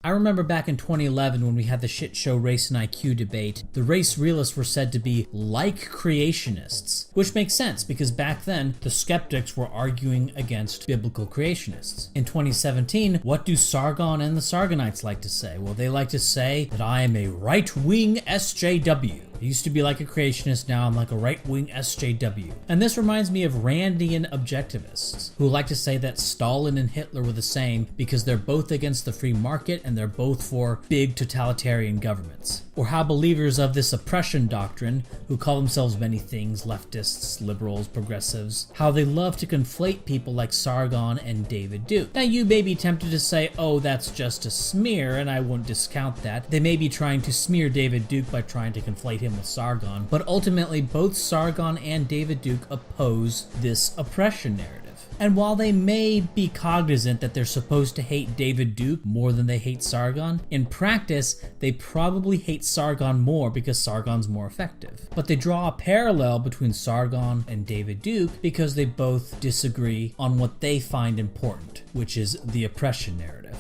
I remember back in 2011 when we had the shit show race and IQ debate, the race realists were said to be like creationists, which makes sense because back then the skeptics were arguing against biblical creationists. In 2017, what do Sargon and the Sargonites like to say? Well, they like to say that I am a right-wing SJW. I used to be like a creationist, now I'm like a right-wing SJW. And this reminds me of Randian objectivists, who like to say that Stalin and Hitler were the same because they're both against the free market and they're both for big totalitarian governments. Or how believers of this oppression doctrine, who call themselves many things, leftists, liberals, progressives, how they love to conflate people like Sargon and David Duke. Now you may be tempted to say, oh, that's just a smear, and I won't discount that. They may be trying to smear David Duke by trying to conflate him with Sargon, but ultimately both Sargon and David Duke oppose this oppression narrative. And while they may be cognizant that they're supposed to hate David Duke more than they hate Sargon, in practice, they probably hate Sargon more because Sargon's more effective. But they draw a parallel between Sargon and David Duke because they both disagree on what they find important, which is the oppression narrative.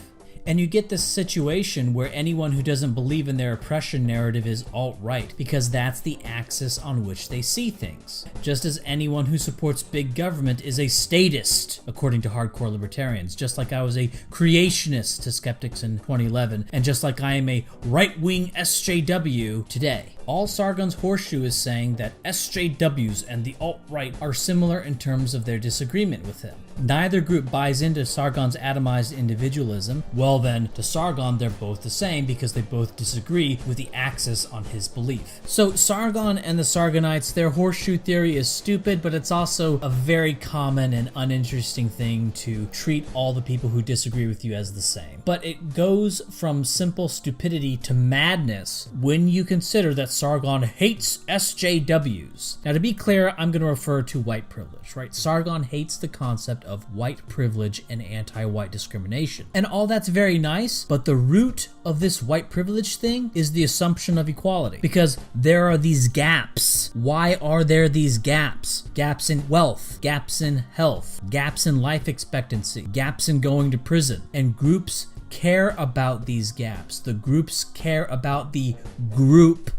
And you get this situation where anyone who doesn't believe in their oppression narrative is alt-right, because that's the axis on which they see things. Just as anyone who supports big government is a statist, according to hardcore libertarians, just like I was a creationist to skeptics in 2011, and just like I am a right-wing SJW today. All Sargon's horseshoe is saying that SJWs and the alt-right are similar in terms of their disagreement with him. Neither group buys into Sargon's atomized individualism. Well then, to Sargon, they're both the same because they both disagree with the axis on his belief. So Sargon and the Sargonites, their horseshoe theory is stupid, but it's also a very common and uninteresting thing to treat all the people who disagree with you as the same. But it goes from simple stupidity to madness when you consider that Sargon hates SJWs. Now to be clear, I'm going to refer to white privilege, right? Sargon hates the concept of white privilege and anti-white discrimination. And all that's very nice, but the root of this white privilege thing is the assumption of equality. Because there are these gaps. Why are there these gaps? Gaps in wealth, gaps in health, gaps in life expectancy, gaps in going to prison. And groups care about these gaps. The groups care about the group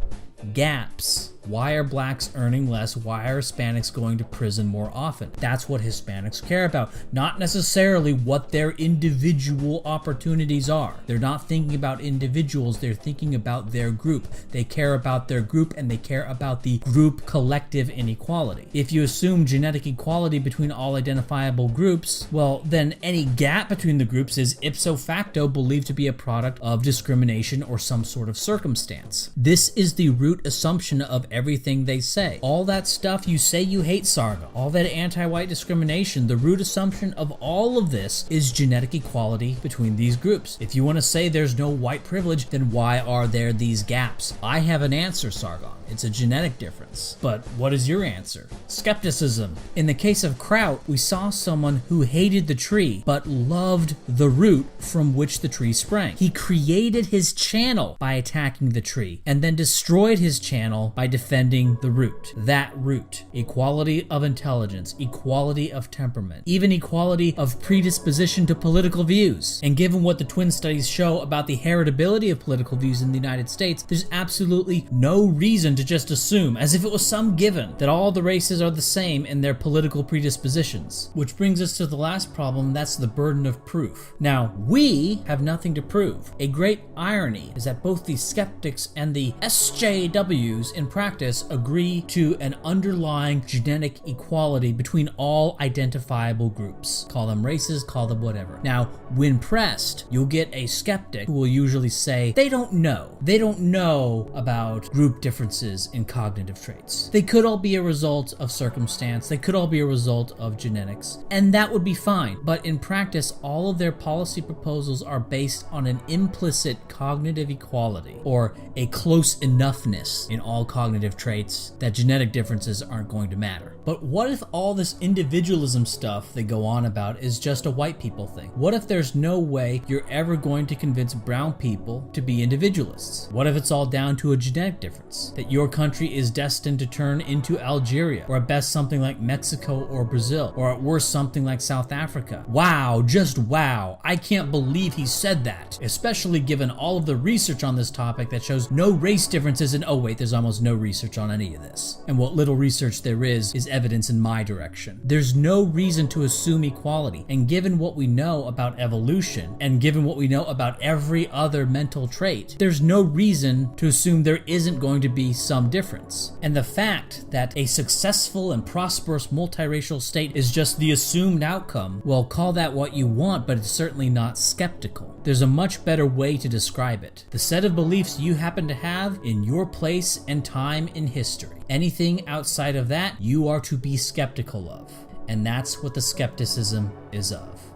gaps. Why are blacks earning less? Why are Hispanics going to prison more often? That's what Hispanics care about, not necessarily what their individual opportunities are. They're not thinking about individuals, they're thinking about their group. They care about their group and they care about the group collective inequality. If you assume genetic equality between all identifiable groups, well, then any gap between the groups is ipso facto believed to be a product of discrimination or some sort of circumstance. This is the root assumption of everything they say. All that stuff you say you hate Sargon, all that anti-white discrimination, the root assumption of all of this is genetic equality between these groups. If you want to say there's no white privilege, then why are there these gaps? I have an answer, Sargon. It's a genetic difference. But what is your answer? Skepticism. In the case of Kraut, we saw someone who hated the tree, but loved the root from which the tree sprang. He created his channel by attacking the tree, and then destroyed his channel by defending the root. That root. Equality of intelligence, equality of temperament, even equality of predisposition to political views. And given what the twin studies show about the heritability of political views in the United States, there's absolutely no reason to just assume, as if it was some given, that all the races are the same in their political predispositions. Which brings us to the last problem, that's the burden of proof. Now, we have nothing to prove. A great irony is that both the skeptics and the SJWs in practice agree to an underlying genetic equality between all identifiable groups. Call them races, call them whatever. Now, when pressed, you'll get a skeptic who will usually say they don't know. They don't know about group differences in cognitive traits. They could all be a result of circumstance, they could all be a result of genetics, and that would be fine. But in practice, all of their policy proposals are based on an implicit cognitive equality, or a close enoughness in all cognitive traits that genetic differences aren't going to matter. But what if all this individualism stuff they go on about is just a white people thing? What if there's no way you're ever going to convince brown people to be individualists? What if it's all down to a genetic difference? That your country is destined to turn into Algeria, or at best something like Mexico or Brazil, or at worst something like South Africa. Wow, just wow. I can't believe he said that, especially given all of the research on this topic that shows no race differences, and oh wait, there's almost no research on any of this. And what little research there is evidence in my direction. There's no reason to assume equality, and given what we know about evolution, and given what we know about every other mental trait, there's no reason to assume there isn't going to be some difference. And the fact that a successful and prosperous multiracial state is just the assumed outcome, well, call that what you want, but it's certainly not skeptical. There's a much better way to describe it. The set of beliefs you happen to have in your place and time in history. Anything outside of that, you are to be skeptical of. And that's what the skepticism is of.